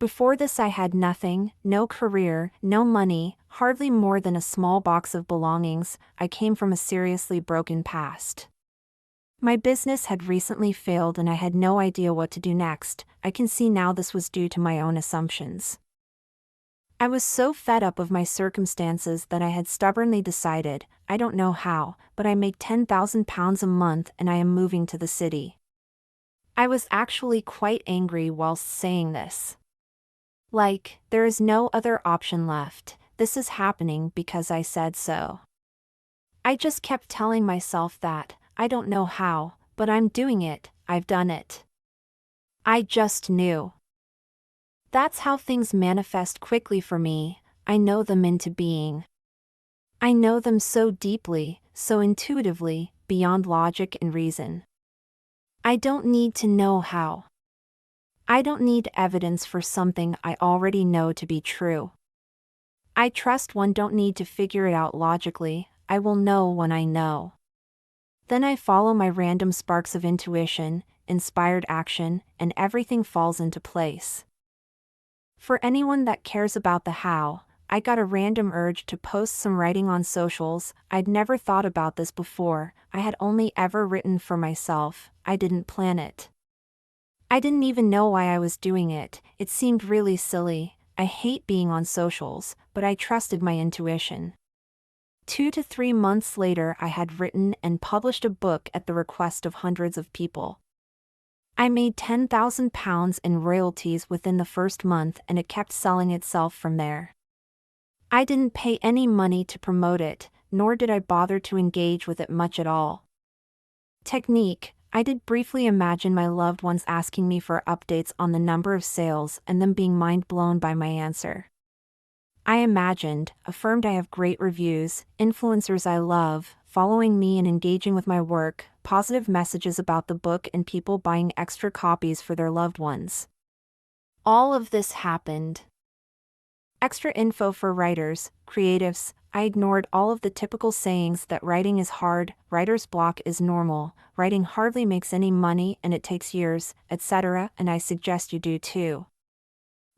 Before this I had nothing, no career, no money, hardly more than a small box of belongings. I came from a seriously broken past. My business had recently failed and I had no idea what to do next. I can see now this was due to my own assumptions. I was so fed up of my circumstances that I had stubbornly decided, I don't know how, but I make £10,000 a month and I am moving to the city. I was actually quite angry whilst saying this. Like, there is no other option left, this is happening because I said so. I just kept telling myself that, I don't know how, but I'm doing it, I've done it. I just knew. That's how things manifest quickly for me, I know them into being. I know them so deeply, so intuitively, beyond logic and reason. I don't need to know how. I don't need evidence for something I already know to be true. I trust one don't need to figure it out logically, I will know when I know. Then I follow my random sparks of intuition, inspired action, and everything falls into place. For anyone that cares about the how, I got a random urge to post some writing on socials. I'd never thought about this before, I had only ever written for myself, I didn't plan it. I didn't even know why I was doing it, it seemed really silly. I hate being on socials, but I trusted my intuition. 2 to 3 months later I had written and published a book at the request of hundreds of people. I made £10,000 in royalties within the first month and it kept selling itself from there. I didn't pay any money to promote it, nor did I bother to engage with it much at all. Technique: I did briefly imagine my loved ones asking me for updates on the number of sales and them being mind-blown by my answer. I imagined, affirmed I have great reviews, influencers I love, following me and engaging with my work, positive messages about the book and people buying extra copies for their loved ones. All of this happened. Extra info for writers, creatives: I ignored all of the typical sayings that writing is hard, writer's block is normal, writing hardly makes any money and it takes years, etc., and I suggest you do too.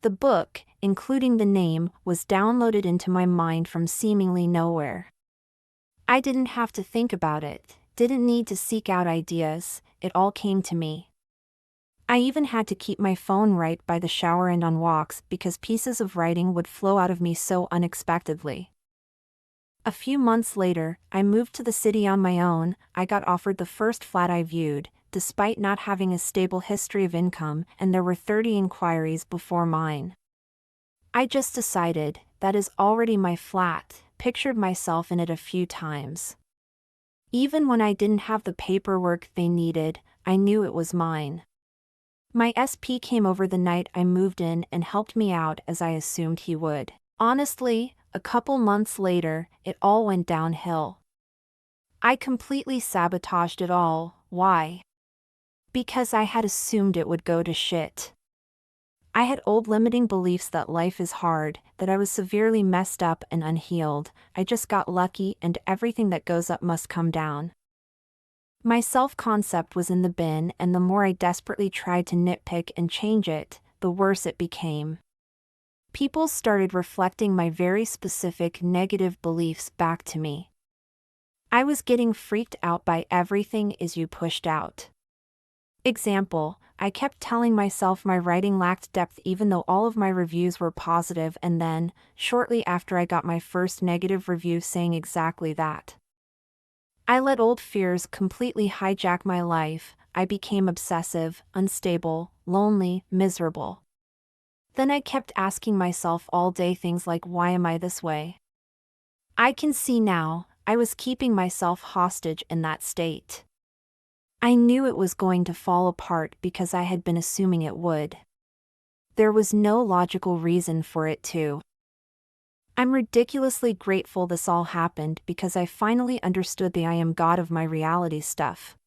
The book, including the name, was downloaded into my mind from seemingly nowhere. I didn't have to think about it, didn't need to seek out ideas, it all came to me. I even had to keep my phone right by the shower and on walks because pieces of writing would flow out of me so unexpectedly. A few months later, I moved to the city on my own. I got offered the first flat I viewed, despite not having a stable history of income, and there were 30 inquiries before mine. I just decided, that is already my flat, pictured myself in it a few times. Even when I didn't have the paperwork they needed, I knew it was mine. My SP came over the night I moved in and helped me out as I assumed he would. Honestly, a couple months later, it all went downhill. I completely sabotaged it all. Why? Because I had assumed it would go to shit. I had old limiting beliefs that life is hard, that I was severely messed up and unhealed. I just got lucky and everything that goes up must come down. My self-concept was in the bin, and the more I desperately tried to nitpick and change it, the worse it became. People started reflecting my very specific negative beliefs back to me. I was getting freaked out by everything you pushed out. Example: I kept telling myself my writing lacked depth even though all of my reviews were positive, and then, shortly after I got my first negative review saying exactly that. I let old fears completely hijack my life. I became obsessive, unstable, lonely, miserable. Then I kept asking myself all day things like, why am I this way? I can see now, I was keeping myself hostage in that state. I knew it was going to fall apart because I had been assuming it would. There was no logical reason for it to. I'm ridiculously grateful this all happened because I finally understood the I am God of my reality stuff.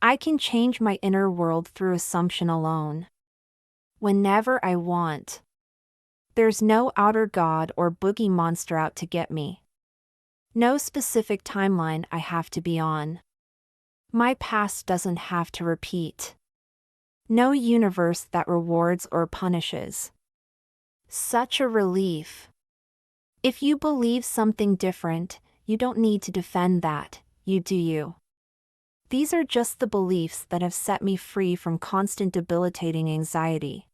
I can change my inner world through assumption alone. Whenever I want. There's no outer god or boogie monster out to get me. No specific timeline I have to be on. My past doesn't have to repeat. No universe that rewards or punishes. Such a relief. If you believe something different, you don't need to defend that, you do you. These are just the beliefs that have set me free from constant debilitating anxiety.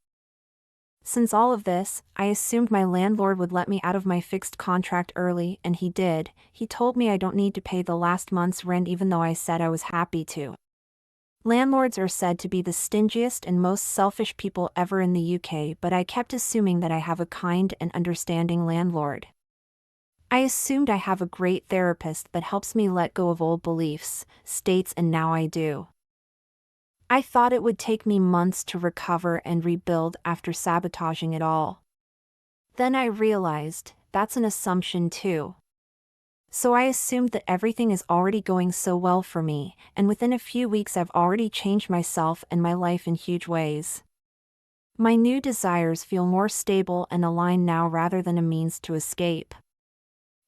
Since all of this, I assumed my landlord would let me out of my fixed contract early, and he did. He told me I don't need to pay the last month's rent even though I said I was happy to. Landlords are said to be the stingiest and most selfish people ever in the UK, but I kept assuming that I have a kind and understanding landlord. I assumed I have a great therapist that helps me let go of old beliefs, states, and now I do. I thought it would take me months to recover and rebuild after sabotaging it all. Then I realized, that's an assumption too. So I assumed that everything is already going so well for me, and within a few weeks I've already changed myself and my life in huge ways. My new desires feel more stable and aligned now rather than a means to escape.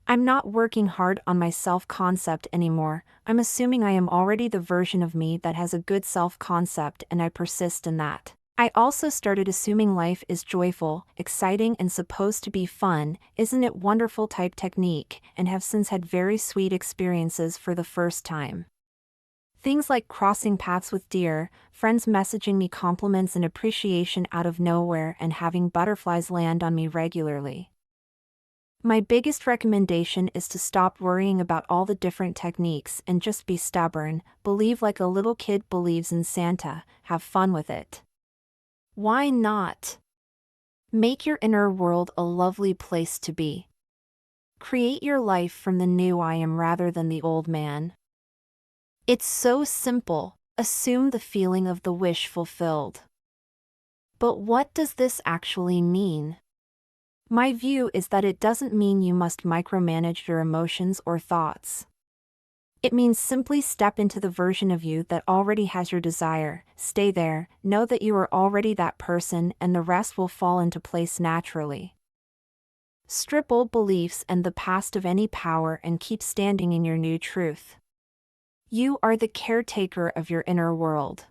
I'm not working hard on my self-concept anymore. I'm assuming I am already the version of me that has a good self-concept, and I persist in that. I also started assuming life is joyful, exciting, and supposed to be fun, isn't it wonderful type technique, and have since had very sweet experiences for the first time. Things like crossing paths with deer, friends messaging me compliments and appreciation out of nowhere, and having butterflies land on me regularly. My biggest recommendation is to stop worrying about all the different techniques and just be stubborn, believe like a little kid believes in Santa, have fun with it. Why not? Make your inner world a lovely place to be. Create your life from the new I am rather than the old man. It's so simple, assume the feeling of the wish fulfilled. But what does this actually mean? My view is that it doesn't mean you must micromanage your emotions or thoughts. It means simply step into the version of you that already has your desire, stay there, know that you are already that person, and the rest will fall into place naturally. Strip old beliefs and the past of any power and keep standing in your new truth. You are the caretaker of your inner world.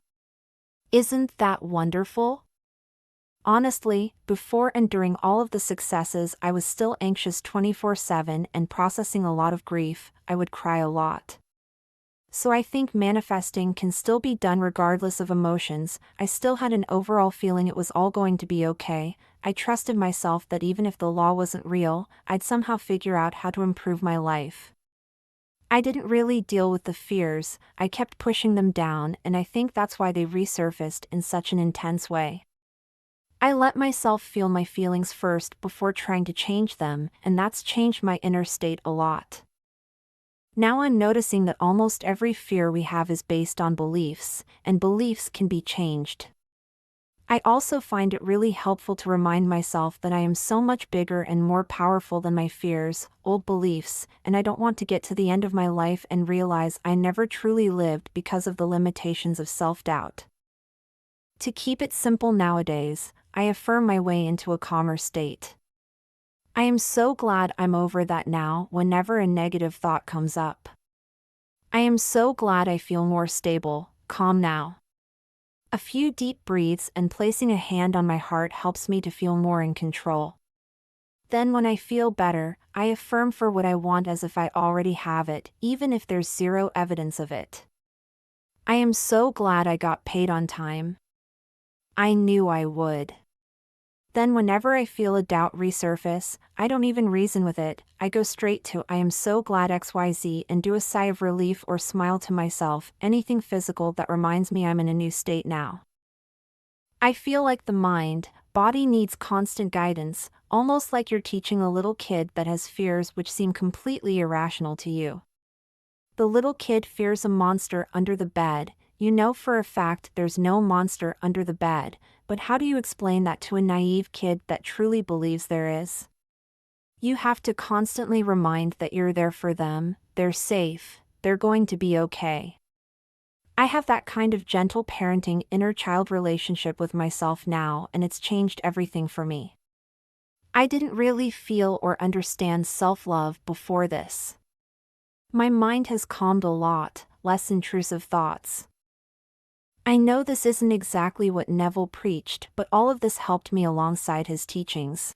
Isn't that wonderful? Honestly, before and during all of the successes I was still anxious 24/7 and processing a lot of grief. I would cry a lot. So I think manifesting can still be done regardless of emotions. I still had an overall feeling it was all going to be okay. I trusted myself that even if the law wasn't real, I'd somehow figure out how to improve my life. I didn't really deal with the fears, I kept pushing them down, and I think that's why they resurfaced in such an intense way. I let myself feel my feelings first before trying to change them, and that's changed my inner state a lot. Now I'm noticing that almost every fear we have is based on beliefs, and beliefs can be changed. I also find it really helpful to remind myself that I am so much bigger and more powerful than my fears, old beliefs, and I don't want to get to the end of my life and realize I never truly lived because of the limitations of self-doubt. To keep it simple nowadays, I affirm my way into a calmer state. I am so glad I'm over that now whenever a negative thought comes up. I am so glad I feel more stable, calm now. A few deep breaths and placing a hand on my heart helps me to feel more in control. Then when I feel better, I affirm for what I want as if I already have it, even if there's zero evidence of it. I am so glad I got paid on time. I knew I would. Then whenever I feel a doubt resurface, I don't even reason with it, I go straight to I am so glad XYZ and do a sigh of relief or smile to myself, anything physical that reminds me I'm in a new state now. I feel like the body needs constant guidance, almost like you're teaching a little kid that has fears which seem completely irrational to you. The little kid fears a monster under the bed. You know for a fact there's no monster under the bed, but how do you explain that to a naive kid that truly believes there is? You have to constantly remind that you're there for them, they're safe, they're going to be okay. I have that kind of gentle parenting inner-child relationship with myself now, and it's changed everything for me. I didn't really feel or understand self-love before this. My mind has calmed a lot, less intrusive thoughts. I know this isn't exactly what Neville preached, but all of this helped me alongside his teachings.